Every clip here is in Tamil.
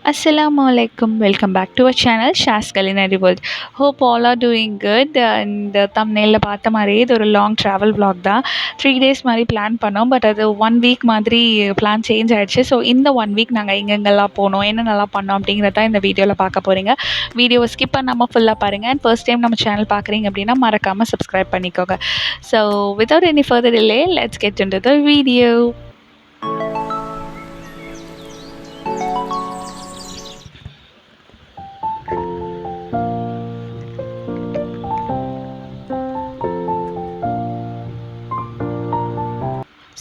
Assalamualaikum. Welcome back to our channel Shaz Culinary World. Hope all are doing good. And thumbnail பார்த்த மாதிரியே இது ஒரு லாங் ட்ராவல் vlog தான். 3 days மாதிரி பிளான் பண்ணோம். பட் அது 1 week மாதிரி பிளான் சேஞ்ச் ஆயிடுச்சு. ஸோ இந்த 1 week நாங்கள் எங்கெங்கெல்லாம் போனோம், என்னென்னலாம் பண்ணோம் அப்படிங்கிறத இந்த வீடியோவில் பார்க்க போகிறீங்க. வீடியோவை ஸ்கிப் பண்ணாமல் ஃபுல்லாக பாருங்கள். அண்ட் ஃபர்ஸ்ட் டைம் நம்ம சேனல் பார்க்குறீங்க அப்படின்னா மறக்காமல் சப்ஸ்கிரைப் பண்ணிக்கோங்க. So without any further delay let's get into the video.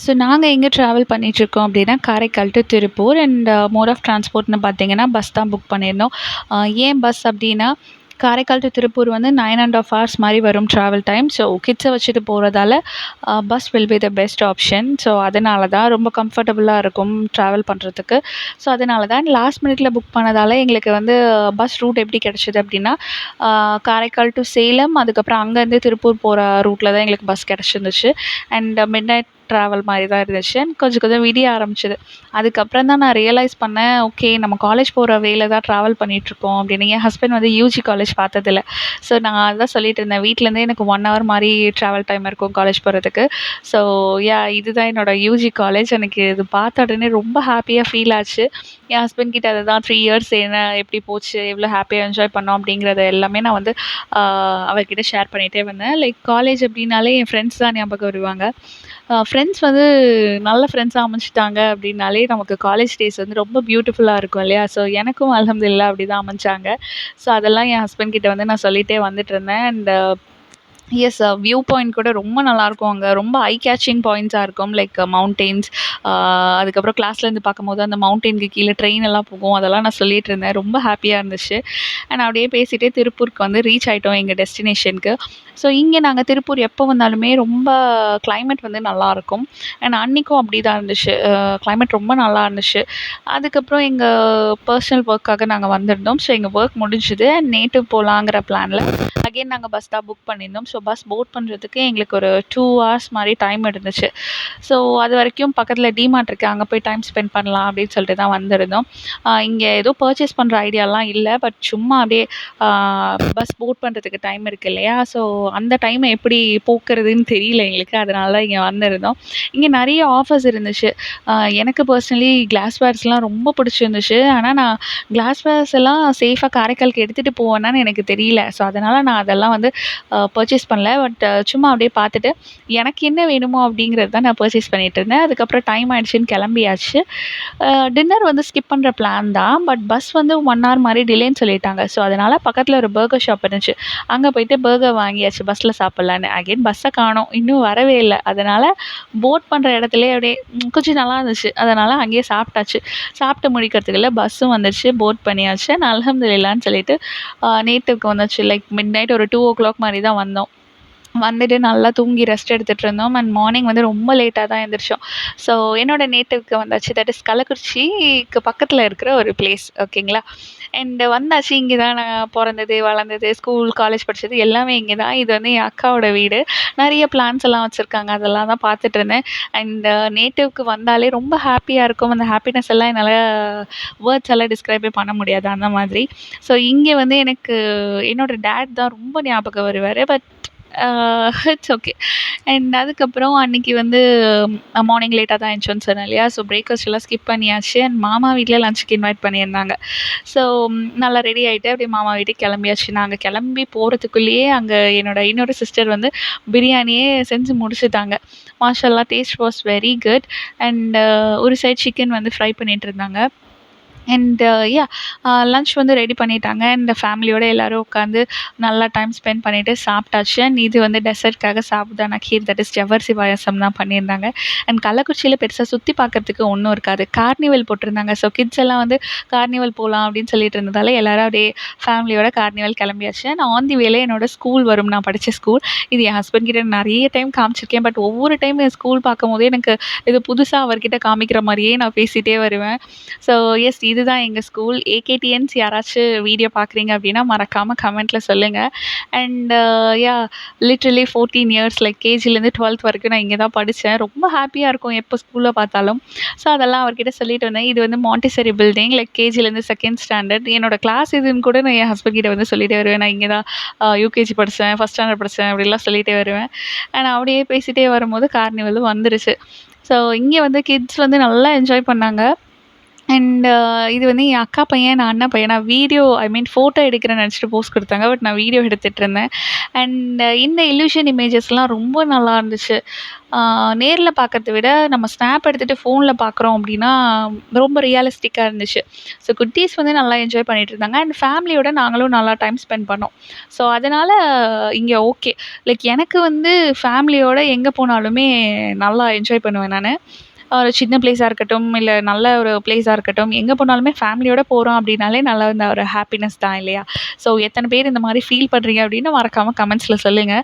So நாங்கள் எங்கே ட்ராவல் பண்ணிகிட்ருக்கோம் அப்படின்னா Karaikal to Tiruppur. And mode of ட்ரான்ஸ்போர்ட்னு பார்த்தீங்கன்னா பஸ் தான் புக் பண்ணியிருந்தோம். ஏன் பஸ் அப்படின்னா காரைக்கால் டு திருப்பூர் வந்து 9.5 hours மாதிரி வரும் ட்ராவல் டைம். ஸோ கிட்ஸை வச்சுட்டு போகிறதால bus will be the best option. So அதனால தான் ரொம்ப கம்ஃபர்டபுளாக இருக்கும் ட்ராவல் பண்ணுறதுக்கு. ஸோ அதனால தான் லாஸ்ட் மினிட்ல புக் பண்ணதால் எங்களுக்கு வந்து பஸ் ரூட் எப்படி கிடச்சிது அப்படின்னா காரைக்கால் டு சேலம், அதுக்கப்புறம் அங்கேருந்து திருப்பூர் போகிற ரூட்டில் தான் எங்களுக்கு பஸ் கிடச்சிருந்துச்சு. அண்ட் மிட் நைட் ட்ராவல் மாதிரி தான் இருந்துச்சு. அண்ட் கொஞ்சம் கொஞ்சம் விடிய ஆரம்பிச்சிது. அதுக்கப்புறம் தான் நான் ரியலைஸ் பண்ணேன், ஓகே நம்ம காலேஜ் போகிற வேல தான் ட்ராவல் பண்ணிகிட்ருக்கோம் அப்படின்னு. என் ஹஸ்பண்ட் வந்து யூஜி காலேஜ் பார்த்ததில்ல. ஸோ நான் அதான் சொல்லிட்டு இருந்தேன், வீட்டிலேருந்தே எனக்கு 1 hour மாதிரி ட்ராவல் டைம் இருக்கும் காலேஜ் போகிறதுக்கு. ஸோ இதுதான் என்னோடய யூஜி காலேஜ். எனக்கு இது பார்த்த உடனே ரொம்ப ஹாப்பியாக ஃபீல் ஆச்சு. என் ஹஸ்பண்ட் கிட்ட அதை தான் 3 years என்ன எப்படி போச்சு, எவ்வளோ ஹாப்பியாக என்ஜாய் பண்ணோம் அப்படிங்கிறத எல்லாமே நான் வந்து அவர்கிட்ட ஷேர் பண்ணிகிட்டே வந்தேன். லைக் காலேஜ் அப்படின்னாலே என் ஃப்ரெண்ட்ஸ் தான் ஞாபகம் வருவாங்க. ஃப்ரெண்ட்ஸ் வந்து நல்ல ஃப்ரெண்ட்ஸாக அமைஞ்சிட்டாங்க அப்படின்னாலே நமக்கு காலேஜ் டேஸ் வந்து ரொம்ப பியூட்டிஃபுல்லாக இருக்கும் இல்லையா? ஸோ எனக்கும் அல்ஹம்துலில்லாஹ் அப்படி தான் அமைஞ்சாங்க. ஸோ அதெல்லாம் என் ஹஸ்பண்ட் கிட்ட வந்து நான் சொல்லிகிட்டே வந்துட்டுருந்தேன். அண்ட் எஸ், வியூ பாயிண்ட் கூட ரொம்ப நல்லாயிருக்கும் அங்கே. ரொம்ப ஐ கேச்சிங் பாயிண்ட்ஸாக இருக்கும். லைக் மவுண்டெயின்ஸ், அதுக்கப்புறம் கிளாஸ்லேருந்து பார்க்கும்போது அந்த மவுண்டெயினுக்கு கீழே ட்ரெயின் எல்லாம் போகும். அதெல்லாம் நான் சொல்லிகிட்டு இருந்தேன். ரொம்ப ஹாப்பியாக இருந்துச்சு. அண்ட் அப்படியே பேசிகிட்டே திருப்பூருக்கு வந்து ரீச் ஆகிட்டோம் எங்கள் டெஸ்டினேஷனுக்கு. ஸோ இங்கே நாங்கள் திருப்பூர் எப்போ வந்தாலுமே ரொம்ப கிளைமேட் வந்து நல்லாயிருக்கும். அண்ட் அன்றைக்கும் அப்படி தான் இருந்துச்சு. கிளைமேட் ரொம்ப நல்லா இருந்துச்சு. அதுக்கப்புறம் எங்கள் பர்சனல் ஒர்க்காக நாங்கள் வந்திருந்தோம். ஸோ எங்கள் ஒர்க் முடிஞ்சுது. அண்ட் நேட்டிவ் போகலாங்கிற பிளானில் அகெயின் நாங்கள் பஸ் தான் புக் பண்ணியிருந்தோம். ஸோ பஸ் போட் பண்ணுறதுக்கு எங்களுக்கு ஒரு 2 hours மாதிரி டைம் இருந்துச்சு. ஸோ அது வரைக்கும் பக்கத்தில் டிமார்ட் இருக்குது, அங்கே போய் டைம் ஸ்பெண்ட் பண்ணலாம் அப்படின்னு சொல்லிட்டு தான் வந்திருந்தோம். இங்கே ஏதோ பர்ச்சேஸ் பண்ணுற ஐடியாலாம் இல்லை. பட் சும்மா அப்படியே பஸ் போட் பண்ணுறதுக்கு டைம் இருக்குது இல்லையா? ஸோ அந்த டைமை எப்படி போக்குறதுன்னு தெரியல எங்களுக்கு. அதனால தான் இங்கே வந்திருந்தோம். இங்கே நிறைய ஆஃபர்ஸ் இருந்துச்சு. எனக்கு பர்சனலி கிளாஸ் வேர்ஸ்லாம் ரொம்ப பிடிச்சிருந்துச்சு. ஆனால் நான் கிளாஸ் வேர்ஸ் எல்லாம் சேஃபாக காரைக்காலுக்கு எடுத்துகிட்டு போவேனான்னு எனக்கு தெரியல. ஸோ அதனால் நான் அதெல்லாம் வந்து பர்ச்சேஸ் பண்ணல. பட் சும்மா அப்படியே பார்த்துட்டு எனக்கு என்ன வேணுமோ அப்படிங்கிறது தான் நான் பர்ச்சேஸ் பண்ணிகிட்டு இருந்தேன். அதுக்கப்புறம் டைம் ஆகிடுச்சின்னு கிளம்பியாச்சு. டின்னர் வந்து ஸ்கிப் பண்ணுற பிளான் தான். பட் பஸ் வந்து 1 hour மாதிரி டிலேன்னு சொல்லிட்டாங்க. ஸோ அதனால் பக்கத்தில் ஒரு பர்கர் ஷாப் இருந்துச்சு. அங்கே போயிட்டு பர்கர் வாங்கியாச்சு பஸ்ஸில் சாப்பிட்லான்னு. அகெயின் பஸ்ஸை காணோம், இன்னும் வரவே இல்லை. அதனால் போட் பண்ணுற இடத்துலையே அப்படியே கொஞ்சம் நல்லா இருந்துச்சு. அதனால் அங்கேயே சாப்பிட்டாச்சு. சாப்பிட்டு முடிக்கிறதுக்குள்ள பஸ்ஸும் வந்துடுச்சு, போட் பண்ணியாச்சு. நான் அல்ஹம்துலில்லாஹ்னு சொல்லிட்டு நேட்டிவ்க்கு வந்தாச்சு. லைக் மிட் நைட் ஒரு 2 o'clock மாதிரி தான் வந்தோம். வந்துட்டு நல்லா தூங்கி ரெஸ்ட் எடுத்துகிட்டு இருந்தோம். அண்ட் மார்னிங் வந்து ரொம்ப லேட்டாக தான் எழுந்திரிச்சோம். ஸோ என்னோடய நேட்டிவ்க்கு வந்தாச்சு. தட் இஸ் கள்ளக்குறிச்சிக்கு பக்கத்தில் இருக்கிற ஒரு பிளேஸ். ஓகேங்களா? அண்ட் வந்தாச்சு. இங்கே தான் நான் பிறந்தது, வளர்ந்தது, ஸ்கூல், காலேஜ் படித்தது எல்லாமே இங்கே தான். இது வந்து என் அக்காவோட வீடு. நிறைய பிளான்ஸ் எல்லாம் வச்சுருக்காங்க. அதெல்லாம் தான் பார்த்துட்டு இருந்தேன். அண்ட் நேட்டிவ்க்கு வந்தாலே ரொம்ப ஹாப்பியாக இருக்கும். அந்த ஹாப்பினஸ் எல்லாம் என்னால் வேர்ட்ஸ் எல்லாம் டிஸ்கிரைபே பண்ண முடியாது, அந்த மாதிரி. ஸோ இங்கே வந்து எனக்கு என்னோடய டேட் தான் ரொம்ப ஞாபகம் வருவார். But it's okay. அண்ட் அதுக்கப்புறம் அன்றைக்கி வந்து மார்னிங் லேட்டாக தான் எழுந்திரிச்சோன்னு சொன்னேன் இல்லையா? ஸோ பிரேக்ஃபாஸ்ட் எல்லாம் ஸ்கிப் பண்ணியாச்சு. அண்ட் மாமா வீட்டில் லஞ்சுக்கு இன்வைட் பண்ணியிருந்தாங்க. ஸோ நல்லா ரெடி ஆகிட்டு அப்படியே மாமா வீட்டுக்கு கிளம்பியாச்சு. நாங்கள் கிளம்பி போகிறதுக்குள்ளேயே அங்கே என்னோட இன்னொரு சிஸ்டர் வந்து பிரியாணியே செஞ்சு முடிச்சுட்டாங்க. மாஷாஅல்லாஹ், taste was very good. And ஒரு சைட் சிக்கன் வந்து ஃப்ரை பண்ணிகிட்டு இருந்தாங்க. அண்ட் லன்ச் வந்து ரெடி பண்ணிட்டாங்க. அண்ட் ஃபேமிலியோடு எல்லோரும் உட்காந்து நல்லா டைம் ஸ்பெண்ட் பண்ணிவிட்டு சாப்பிட்டாச்சு. அண்ட் இது வந்து டெசர்ட்காக சாபுதானா கீர், தட் இஸ் ஜவ்வரிசி பாயாசம் தான் பண்ணியிருந்தாங்க. அண்ட் கள்ளக்குறிச்சியில் பெருசாக சுற்றி பார்க்கறதுக்கு ஒன்றும் இருக்காது. கார்னிவல் போட்டிருந்தாங்க. ஸோ கிட்ஸ் எல்லாம் வந்து கார்னிவல் போகலாம் அப்படின்னு சொல்லிட்டு இருந்ததால் எல்லோரும் அப்படியே ஃபேமிலியோட கார்னிவல் கிளம்பியாச்சு. அண்ட் ஆன் தி வேலே என்னோடய ஸ்கூல் வரும், நான் படித்த ஸ்கூல். இது என் ஹஸ்பண்ட் கிட்ட நிறைய டைம் காமிச்சிருக்கேன். பட் ஒவ்வொரு டைம் என் ஸ்கூல் பார்க்கும்போதே எனக்கு இது புதுசாக அவர்கிட்ட காமிக்கிற மாதிரியே நான் பேசிகிட்டே வருவேன். ஸோ எஸ், இது இதுதான் எங்க ஸ்கூல். ஏகேடிஎன்ஸ் யாராச்சும் வீடியோ பார்க்குறீங்க அப்படின்னா, மறக்காம கமெண்ட்ல சொல்லுங்க. And yeah literally 14 years like கேஜிலேருந்து 12th வரைக்கும் நான் இங்க தான் படிச்சேன். ரொம்ப ஹேப்பியா இருக்கும் எப்போ ஸ்கூல பார்த்தாலும். ஸோ அதெல்லாம் அவர்கிட்ட சொல்லிட்டு வந்தேன். இது வந்து மான்டிசரி பில்டிங் லைக் கேஜிலேருந்து 2nd ஸ்டாண்டர்ட். என்னோட கிளாஸ் இதுன்னு கூட நான் என் ஹஸ்பண்ட் கிட்ட வந்து சொல்லிட்டே வருவேன். நான் இங்க தான் யூகேஜி படிச்சேன், ஃபர்ஸ்ட் ஸ்டாண்டர்ட் படிச்சேன் அப்படிலாம் சொல்லிட்டே வருவேன். அண்ட் அப்படியே பேசிட்டே வரும்போது கார்னிவலும் வந்துருச்சு. ஸோ இங்க வந்து கிட்ஸ் வந்து நல்லா என்ஜாய் பண்ணாங்க. அண்ட் இது வந்து என் அக்கா பையன், நான் அண்ணன் பையன். நான் வீடியோ ஐ மீன் ஃபோட்டோ எடுக்கிறேன்னு நெனச்சுட்டு போஸ் குடுத்தாங்க. பட் நான் வீடியோ எடுத்துட்டுருந்தேன். அண்ட் இந்த இல்லூஷன் இமேஜஸ்லாம் ரொம்ப நல்லா இருந்துச்சு. நேர்ல பார்க்கறத விட நம்ம ஸ்னாப் எடுத்துட்டு ஃபோன்ல பார்க்குறோம் அப்படின்னா, ரொம்ப ரியலிஸ்டிக்கா இருந்துச்சு. ஸோ குட்டீஸ் வந்து நல்லா என்ஜாய் பண்ணிட்டு இருந்தாங்க. அண்ட் ஃபேமிலியோட நாங்களும் நல்லா டைம் ஸ்பெண்ட் பண்ணோம். ஸோ அதனால இங்க ஓகே. லைக் எனக்கு வந்து ஃபேமிலியோட எங்க போனாலுமே நல்லா என்ஜாய் பண்ணுவேன் நானு. ஒரு சின்ன பிளேஸா இருக்கட்டும், இல்ல நல்ல ஒரு பிளேஸா இருக்கட்டும், எங்க போனாலுமே ஃபேமிலியோட போறோம் அப்படின்னாலே நல்லா இந்த ஒரு ஹாப்பினஸ் தான் இல்லையா? ஸோ எத்தன பேர் இந்த மாரி ஃபீல் பண்றீங்க அப்படின்னு மறக்காம கமெண்ட்ஸ்ல சொல்லுங்க.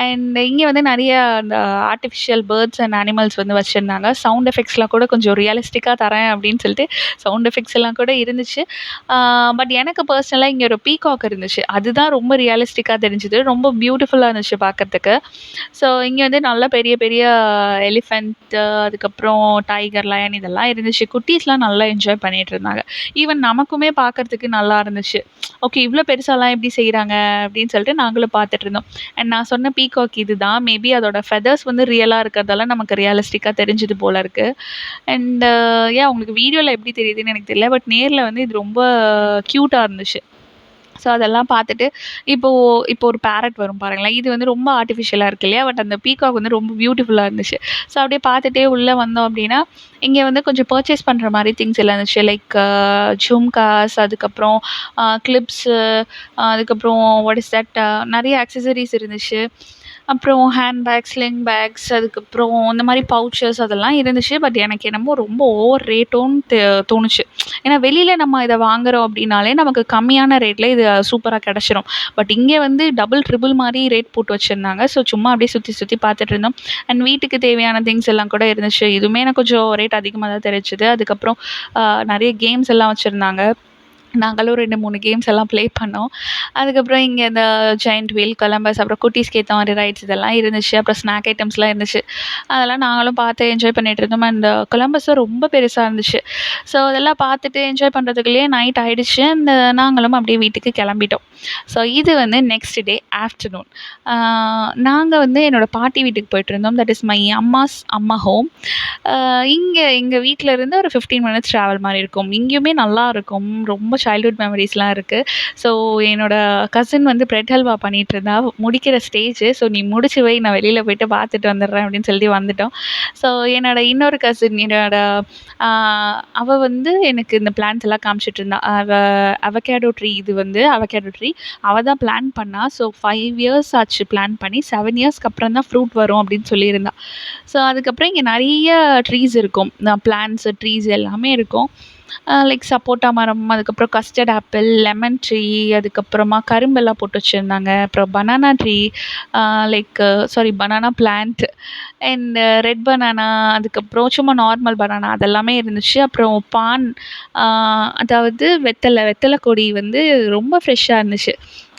அண்ட் இங்க வந்து நெறைய அந்த ஆர்ட்டிஃபிஷியல் பேர்ட்ஸ் அண்ட் அனிமல்ஸ் வந்து வச்சிருந்தாங்க. சவுண்ட் எஃபெக்ட்ஸ்லாம் கூட கொஞ்சம் ரியலிஸ்டிக்கா தரேன் அப்படின்னு சொல்லிட்டு சவுண்ட் எஃபெக்ட்ஸ் எல்லாம் கூட இருந்துச்சு. பட் எனக்கு பர்சனலா இங்க ஒரு பீகாக் இருந்துச்சு. அதுதான் ரொம்ப ரியலிஸ்டிக்கா தெரிஞ்சது. ரொம்ப பியூட்டிஃபுல்லா இருந்துச்சு பார்க்கறதுக்கு. ஸோ இங்க வந்து நல்ல பெரிய பெரிய எலிஃபண்ட், அதுக்கப்புறம் டைகர், லயன் இதெல்லாம் இருந்துச்சு. குட்டீஸ்லாம் நல்லா என்ஜாய் பண்ணிட்டு இருந்தாங்க. ஈவன் நமக்குமே பார்க்கறதுக்கு நல்லா இருந்துச்சு. ஓகே, இவ்ளோ பெருசாலாம் எப்படி செய்றாங்க அப்படின்னு சொல்லிட்டு நாங்களும் பார்த்துட்டு இருந்தோம். அண்ட் நான் சொன்ன பீகாக் இதுதான். மேபி அதோட ஃபெதர்ஸ் வந்து ரியலா இருக்கிறதால நமக்கு ரியலிஸ்டிக்கா தெரிஞ்சது போல இருக்கு. அண்ட் உங்களுக்கு வீடியோல எப்படி தெரியுதுன்னு எனக்கு தெரியல. பட் நேர்ல வந்து இது ரொம்ப கியூட்டா இருந்துச்சு. ஸோ அதெல்லாம் பார்த்துட்டு இப்போ இப்போ ஒரு பேரட் வரும் பாருங்களேன். இது வந்து ரொம்ப ஆர்ட்டிஃபிஷியலா இருக்கு இல்லையா? பட் அந்த பீகாக் வந்து ரொம்ப பியூட்டிஃபுல்லா இருந்துச்சு. ஸோ அப்படியே பார்த்துட்டே உள்ள வந்தோம் அப்படின்னா, இங்க வந்து கொஞ்சம் பர்ச்சேஸ் பண்ற மாரி திங்ஸ் எல்லாம் இருந்துச்சு. லைக் ஜும்காஸ், அதுக்கப்புறம் கிளிப்ஸு, அதுக்கப்புறம் வாட் இஸ் தட் நெறைய ஆக்சஸரீஸ் இருந்துச்சு. அப்புறம் ஹேண்ட் பேக்ஸ், ஸ்லிங் பேக்ஸ், அதுக்கப்புறம் இந்த மாரி பவுச்சஸ் அதெல்லாம் இருந்துச்சு. பட் எனக்கு என்னமோ ரொம்ப ஓவர் ரேட்டோன்னு தோணுச்சு. ஏன்னா வெளியில நம்ம இத வாங்குறோம் அப்படின்னாலே நமக்கு கம்மியான ரேட்ல இது சூப்பரா கெடைச்சிரும். பட் இங்க வந்து டபுள், ட்ரிபிள் மாரி ரேட் போட்டு வச்சிருந்தாங்க. ஸோ சும்மா அப்படியே சுத்தி சுத்தி பார்த்துட்டு இருந்தோம். அண்ட் வீட்டுக்கு தேவையான திங்ஸ் எல்லாம் கூட இருந்துச்சு. இதுவுமே எனக்கு கொஞ்சம் ரேட் அதிகமா தான் தெரிஞ்சுது. அதுக்கப்புறம் நெறைய கேம்ஸ் எல்லாம் வச்சிருந்தாங்க. நாங்களும் 2, 3 கேம்ஸ் எல்லாம் ப்ளே பண்ணோம். அதுக்கப்புறம் இங்க இந்த ஜெயண்ட் வீல், கொலம்பஸ், அப்புறம் குட்டீஸ்க்கு ஏத்த மாரி ரைட்ஸ் இதெல்லாம் இருந்துச்சு. அப்புறம் ஸ்நாக் ஐட்டம்ஸ்லாம் இருந்துச்சு. அதெல்லாம் நாங்களும் பார்த்து என்ஜாய் பண்ணிட்டு இருந்தோம். அண்ட் கொலம்பஸும் ரொம்ப பெருசா இருந்துச்சு. ஸோ அதெல்லாம் பார்த்துட்டு என்ஜாய் பண்றதுக்குள்ளயே நைட் ஆயிடுச்சு. அண்ட் நாங்களும் அப்படியே வீட்டுக்கு கிளம்பிட்டோம். ஸோ இது வந்து நெக்ஸ்ட் டே ஆஃப்டர்நூன். நாங்க வந்து என்னோட பாட்டி வீட்டுக்கு போயிட்டுருந்தோம். தட் இஸ் மை அம்மாஸ் அம்மா ஹோம். இங்க எங்க வீட்ல இருந்து ஒரு 15 மினிட்ஸ் ட்ராவல் மாரி இருக்கும். இங்கேயுமே நல்லாருக்கும். ரொம்ப சைல்ட்ஹுட் மெமரீஸ்லாம் இருக்கு. ஸோ என்னோட கசின் வந்து பிரெட் ஹல்வா பண்ணிட்டுருந்தா. முடிக்கிற ஸ்டேஜு. ஸோ "நீ முடிச்சு வை, நான் வெளியில போயிட்டு பார்த்துட்டு வந்துடுறேன்" அப்படின்னு சொல்லி வந்துட்டோம். ஸோ என்னோட இன்னொரு கசின் என்னோட ஆ அவ வந்து எனக்கு இந்த பிளான்ட்ஸ் எல்லாம் காமிச்சிட்டுருந்தா. அவகேடோ ட்ரீ இது வந்து அவகேடோ ட்ரீ. அவ தான் பிளான் பண்ணா. ஸோ 5 இயர்ஸ் ஆச்சு பிளான் பண்ணி. 7 இயர்ஸ்க்கு அப்புறம் தான் ஃப்ரூட் வரும் அப்படின்னு சொல்லியிருந்தா. ஸோ அதுக்கப்புறம் இங்க நெறைய ட்ரீஸ் இருக்கும். பிளான்ட்ஸ், ட்ரீஸ் எல்லாமே இருக்கும். லைக் சப்போட்டா மரம், அதுக்கப்புறம் கஸ்டர்ட் ஆப்பிள், லெமன் ட்ரீ, அதுக்கப்புறமா கரும்பெல்லாம் போட்டு வச்சிருந்தாங்க. அப்புறம் banana tree, like sorry banana plant and red banana, அதுக்கப்புறம் சும்மா நார்மல் பனானா அதெல்லாமே இருந்துச்சு. அப்புறம் பான், அதாவது வெத்தல கொடி வந்து ரொம்ப ஃப்ரெஷ்ஷா இருந்துச்சு.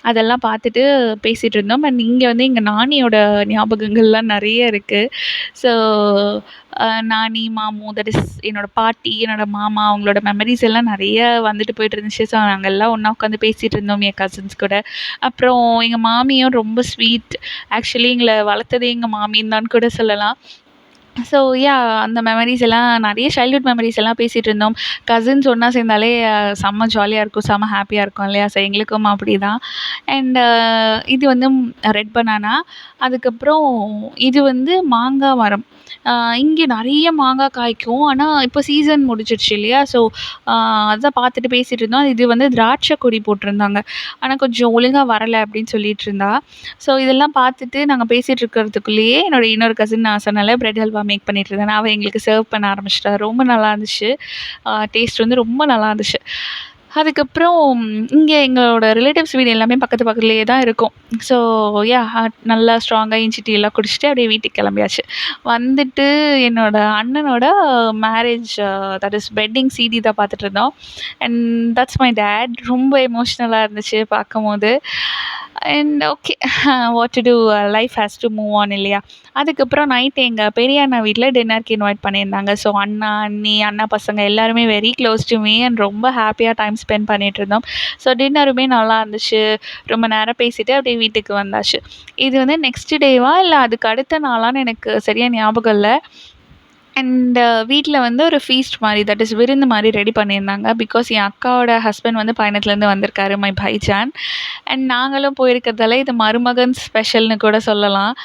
அதெல்லாம் பார்த்துட்டு பேசிட்டு இருந்தோம். அண்ட் இங்க வந்து எங்க நானியோட ஞாபகங்கள்லாம் நெறைய இருக்கு. ஸோ நானி, மாமு தட் இஸ் என்னோட பாட்டி, என்னோட மாமா அவங்களோட மெமரீஸ் எல்லாம் நெறைய வந்துட்டு போயிட்டு இருந்துச்சு. ஸோ நாங்க எல்லாம் ஒண்ணா உட்காந்து பேசிட்டு இருந்தோம் என் கசின்ஸ் கூட. அப்புறம் எங்க மாமியும் ரொம்ப ஸ்வீட். ஆக்சுவலி எங்கள வளர்த்ததே எங்க மாமின்னு தான் கூட சொல்லலாம். ஸோ அந்த மெமரீஸ் எல்லாம் நெறைய சைல்ட்ஹுட் மெமரீஸ் எல்லாம் பேசிட்டு இருந்தோம். கசின்ஸ் ஒண்ணா சேர்ந்தாலே செம்ம ஜாலியா இருக்கும். செம்ம ஹேப்பியா இருக்கும் இல்லையா? ஸோ எங்களுக்கும் அப்படிதான். அண்ட் இது வந்து ரெட் பனானா. அதுக்கப்புறம் இது வந்து மாங்கா மரம். இங்க நெறைய மாங்கா காய்க்கும். ஆனா இப்போ சீசன் முடிஞ்சிருச்சு இல்லையா? ஸோ அதான் பார்த்துட்டு பேசிட்டு இருந்தோம். இது வந்து திராட்சை கொடி போட்டிருந்தாங்க. ஆனா கொஞ்சம் ஒழுங்கா வரல அப்படின்னு சொல்லிட்டு இருந்தா. ஸோ இதெல்லாம் பார்த்துட்டு நாங்க பேசிட்டு இருக்கிறதுக்குள்ளேயே என்னோட இன்னொரு கசின் நான் சொன்னேன்ல பிரெட் ஹல்வா மேக் பண்ணிட்டு இருந்தேன். அவ எங்களுக்கு சர்வ் பண்ண ஆரம்பிச்சுட்டா. ரொம்ப நல்லா இருந்துச்சு. டேஸ்ட் வந்து ரொம்ப நல்லா இருந்துச்சு. அதுக்கப்புறம் இங்கே எங்களோட ரிலேட்டிவ்ஸ் வீடு எல்லாமே பக்கத்து பக்கத்துலேயே தான் இருக்கும். ஸோ நல்லா ஸ்ட்ராங்கா இஞ்சி டீ எல்லாம் குடிச்சிட்டு அப்படியே வீட்டுக்கு கிளம்பியாச்சு. வந்துட்டு என்னோட அண்ணனோட marriage that is wedding CD தான் பார்த்துட்டு இருந்தோம். And that's my dad. ரொம்ப எமோஷ்னலா இருந்துச்சு பார்க்கும்போது. And okay what to do, life has to move on இல்லையா? அதுக்கப்புறம் நைட் எங்க பெரிய அண்ணா வீட்ல டின்னருக்கு இன்வைட் பண்ணியிருந்தாங்க. ஸோ அண்ணா, அண்ணி, அண்ணா பசங்க எல்லாருமே very close to me and ரொம்ப ஹேப்பியாக டைம் ஸ்பெண்ட் பண்ணிட்டுருந்தோம். ஸோ டின்னருமே நல்லா இருந்துச்சு. ரொம்ப நேரம் பேசிட்டு அப்படியே வீட்டுக்கு வந்தாச்சு. இது வந்து நெக்ஸ்ட் டேவா இல்ல அதுக்கு அடுத்த நாளான்னு எனக்கு சரியா ஞாபகம் இல்ல. அண்ட் வீட்ல வந்து ஒரு ஃபீஸ்ட் மாரி தட் இஸ் விருந்து மாரி ரெடி பண்ணியிருந்தாங்க. பிகாஸ் என் அக்காவோட ஹஸ்பண்ட் வந்து பயணத்துலேருந்து வந்திருக்காரு, மை பைஜான். அண்ட் நாங்களும் போயிருக்கிறதால இது மருமகன் ஸ்பெஷல்னு கூட சொல்லலாம்.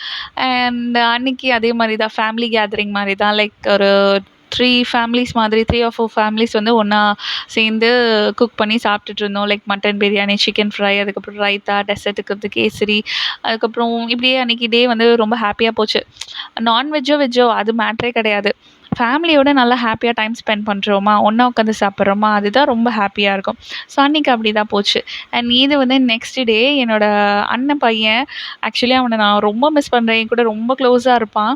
அண்ட் அன்னைக்கு அதே மாரி தான் ஃபேமிலி கேதரிங் மாரி தான். லைக் ஒரு 3 ஃபேமிலிஸ் மாதிரி 3 ஆர் 4 ஃபேமிலிஸ் வந்து ஒண்ணா சேர்ந்து குக் பண்ணி சாப்பிட்டுட்டு இருந்தோம். Like mutton biryani, chicken fry, அதுக்கப்புறம் ரைத்தா, டெசர்ட்டுக்கு வந்து கேசரி. அதுக்கப்புறம் இப்படியே அன்னைக்கு டே வந்து ரொம்ப ஹேப்பியா போச்சு. நான்வெஜ்ஜோ, வெஜ்ஜோ அது மேட்டரே கிடையாது. ஃபேமிலியோட நல்லா ஹேப்பியா டைம் ஸ்பெண்ட் பண்றோமா, ஒண்ணா உட்காந்து சாப்பிட்றோமா, அதுதான் ரொம்ப ஹேப்பியா இருக்கும். ஸோ அன்னைக்கு அப்படிதான் போச்சு. அண்ட் இது வந்து நெக்ஸ்ட் டே என்னோட அண்ணன் பையன், ஆக்சுவலி அவன நான் ரொம்ப மிஸ் பண்றேன். என் கூட ரொம்ப க்ளோஸா இருப்பான்.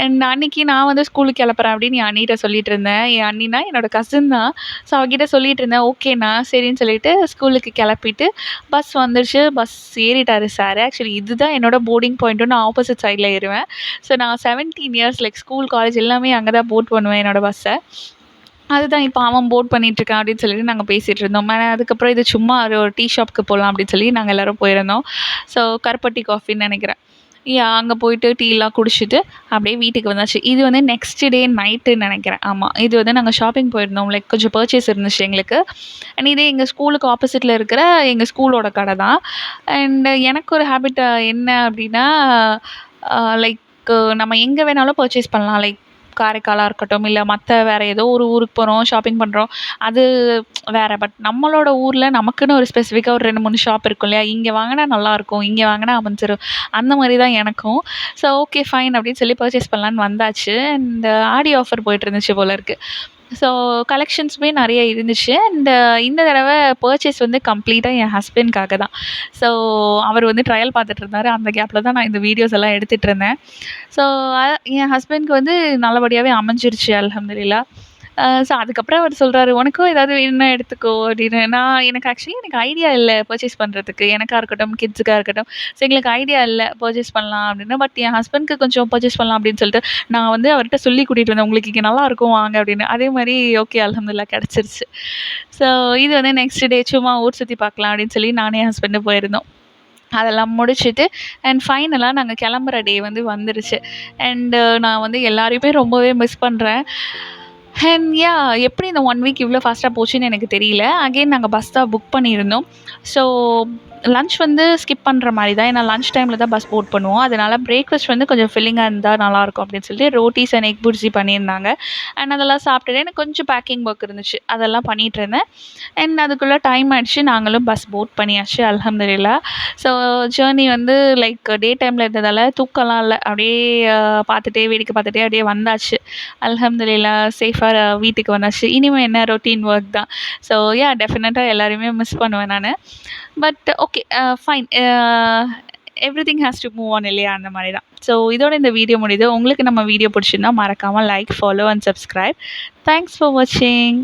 அண்ட் அன்னைக்கு நான் வந்து ஸ்கூலுக்கு கிளப்புறேன் அப்படின்னு என் அண்ணிட்ட சொல்லிட்டு இருந்தேன். என் அண்ணினா என்னோட கசின் தான். ஸோ அவகிட்ட சொல்லிட்டு இருந்தேன். ஓகேண்ணா சரின்னு சொல்லிட்டு ஸ்கூலுக்கு கிளப்பிட்டு பஸ் வந்துருச்சு. பஸ் ஏறிட்டாரு சார். ஆக்சுவலி இதுதான் என்னோட போர்டிங் பாயிண்ட்டும். நான் ஆப்போசிட் சைடில் ஏறுவேன். ஸோ நான் 17 இயர்ஸ் லைக் ஸ்கூல், காலேஜ் எல்லாமே அங்கே தான் போர்ட் பண்ணுவேன் என்னோட பஸ்ஸை. அதுதான் இப்போ அவன் போர்ட் பண்ணிட்டுருக்கான் அப்படின்னு சொல்லிட்டு நாங்கள் பேசிகிட்டு இருந்தோம். அதுக்கப்புறம் இது சும்மா ஒரு டீ ஷாப்புக்கு போகலாம் அப்படின்னு சொல்லி நாங்கள் எல்லோரும் போயிருந்தோம். ஸோ கருப்பட்டி காஃபின்னு நினைக்கிறேன். அங்கே போயிட்டு டீலாம் குடிச்சிட்டு அப்படியே வீட்டுக்கு வந்தாச்சு. இது வந்து நெக்ஸ்ட் டே நைட்டுன்னு நினைக்கிறேன். ஆமாம், இது வந்து நாங்கள் ஷாப்பிங் போயிருந்தோம். லைக் கொஞ்சம் பர்ச்சேஸ் இருந்துச்சு எங்களுக்கு. அண்ட் இதே எங்கள் ஸ்கூலுக்கு ஆப்போசிட்டில் இருக்கிற எங்கள் ஸ்கூலோட கடை தான். அண்ட் எனக்கு ஒரு ஹேபிட் என்ன அப்படின்னா, லைக் நம்ம எங்கே வேணாலும் பர்ச்சேஸ் பண்ணலாம். லைக் காரைக்காலா இருக்கட்டும், இல்லை மற்ற வேறு ஏதோ ஒரு ஊருக்கு போகிறோம், ஷாப்பிங் பண்ணுறோம், அது வேறு. பட் நம்மளோட ஊரில் நமக்குன்னு ஒரு ஸ்பெசிஃபிக்காக ஒரு 2, 3 ஷாப் இருக்கும் இல்லையா? இங்கே வாங்கினா நல்லாயிருக்கும், இங்கே வாங்கினா அமைஞ்சிரும். அந்த மாதிரி தான் எனக்கும். ஸோ ஓகே ஃபைன் அப்படின்னு சொல்லி பர்ச்சேஸ் பண்ணலான்னு வந்தாச்சு. அண்ட் ஆடி ஆஃபர் போயிட்டு இருந்துச்சு போல இருக்குது. ஸோ கலெக்ஷன்ஸுமே நிறைய இருந்துச்சு. அண்ட் இந்த தடவை பர்ச்சேஸ் வந்து கம்ப்ளீட்டாக என் ஹஸ்பண்ட்காக தான். ஸோ அவர் வந்து ட்ரையல் பார்த்துட்டு இருந்தாரு. அந்த கேப்பில் தான் நான் இந்த வீடியோஸ் எல்லாம் எடுத்துகிட்டு இருந்தேன். ஸோ என் ஹஸ்பண்ட்க்கு வந்து நல்லபடியாகவே அமைஞ்சிருச்சு அல்ஹம்துலில்லாஹ். ஸோ அதுக்கப்புறம் அவர் சொல்கிறாரு, "உனக்கும் ஏதாவது வேணும்னா எடுத்துக்கோ" அப்படின்னு. எனக்கு ஆக்சுவலி எனக்கு ஐடியா இல்லை பர்ச்சேஸ் பண்ணுறதுக்கு. எனக்கா இருக்கட்டும், கிட்ஸுக்கா இருக்கட்டும். ஸோ எங்களுக்கு ஐடியா இல்லை பர்ச்சேஸ் பண்ணலாம் அப்படின்னு. பட் என் ஹஸ்பண்ட்க்கு கொஞ்சம் பர்ச்சேஸ் பண்ணலாம் அப்படின்னு சொல்லிட்டு நான் வந்து அவர்கிட்ட சொல்லி கூட்டிகிட்டு வந்தேன். "உங்களுக்கு இங்கே நல்லாயிருக்கும் வாங்க" அப்படின்னு. அதே மாதிரி ஓகே அல்ஹம்துலில்லாஹ் கிடச்சிருச்சு. ஸோ இது வந்து நெக்ஸ்ட் டே சும்மா ஊர் சுற்றி பார்க்கலாம் அப்படின்னு சொல்லி நானும் என் ஹஸ்பண்டும் போயிருந்தோம். அதெல்லாம் முடிச்சுட்டு அண்ட் ஃபைனலாக நாங்கள் கிளம்புற டே வந்து வந்துருச்சு. அண்டு நான் வந்து எல்லாரையுமே ரொம்பவே மிஸ் பண்ணுறேன். அண்ட் எப்படி இந்த 1 வீக் இவ்வளோ ஃபாஸ்ட்டாக போச்சுன்னு எனக்கு தெரியல. அகைன் நாங்கள் பஸ் தான் புக் பண்ணியிருந்தோம். ஸோ லன்ச் வந்து ஸ்கிப் பண்ணுற மாதிரி தான். ஏன்னா லன்ச் டைமில் தான் பஸ் போர்ட் பண்ணுவோம். அதனால் பிரேக்ஃபாஸ்ட் வந்து கொஞ்சம் ஃபில்லிங்காக இருந்தால் நல்லாயிருக்கும் அப்படின்னு சொல்லிட்டு ரோட்டீஸ் அண்ட் எக் புர்ஜி பண்ணியிருந்தாங்க. அண்ட் அதெல்லாம் சாப்பிட்டுட்டு எனக்கு கொஞ்சம் பேக்கிங் ஒர்க் இருந்துச்சு. அதெல்லாம் பண்ணிகிட்ருந்தேன். அண்ட் அதுக்குள்ளே டைம் ஆகிடுச்சு. நாங்களும் பஸ் போர்ட் பண்ணியாச்சு அல்ஹம்துலில்லாஹ். ஸோ ஜேர்னி வந்து லைக் டே டைமில் இருந்ததால் தூக்கம்லாம் இல்லை. அப்படியே பார்த்துட்டே வேடிக்கை பார்த்துட்டே அப்படியே வந்தாச்சு. அல்ஹம்துலில்லாஹ் சேஃபாக வீட்டுக்கு வந்தாச்சு. இனிமேல் என்ன ரொட்டீன் ஒர்க் தான். ஸோ டெஃபினட்டாக எல்லாரையுமே மிஸ் பண்ணுவேன் நான். But okay fine. Everything has to move on இல்லையா? அந்த மாதிரி தான். ஸோ இதோட இந்த வீடியோ முடியுது. உங்களுக்கு நம்ம வீடியோ பிடிச்சிருந்தா மறக்காமல் like, follow and subscribe. Thanks for வாட்சிங்.